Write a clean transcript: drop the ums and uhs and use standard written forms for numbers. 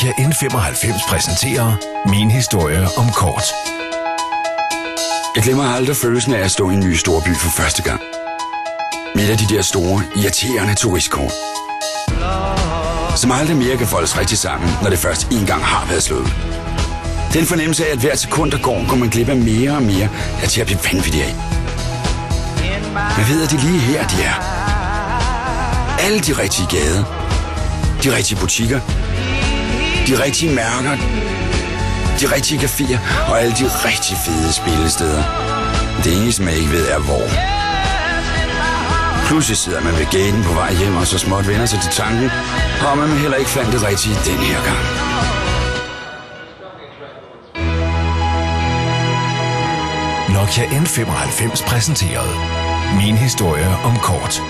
Nokia N95 præsenterer Min historie om kort. Jeg glemmer aldrig følelsen af at stå i en ny storby for første gang. Midt af de der store, irriterende turistkort. Som aldrig mere kan foldes rigtig sammen, når det først en gang har været slået. Den fornemmelse af, at hvert sekund der går man glip af mere og mere, er til at blive vanvittig af. Man ved, at det lige her, de er. Alle de rigtige gader. De rigtige butikker. De rigtige mærker. De rigtige caféer og alle de rigtig fede spillesteder. Det eneste, man ikke ved, er hvor. Pludselig sidder man ved gaten på vej hjem og så småt vender sig til tanken, og man heller ikke fandt det rigtige den her gang. Nokia N95 præsenterede Min historie om kort.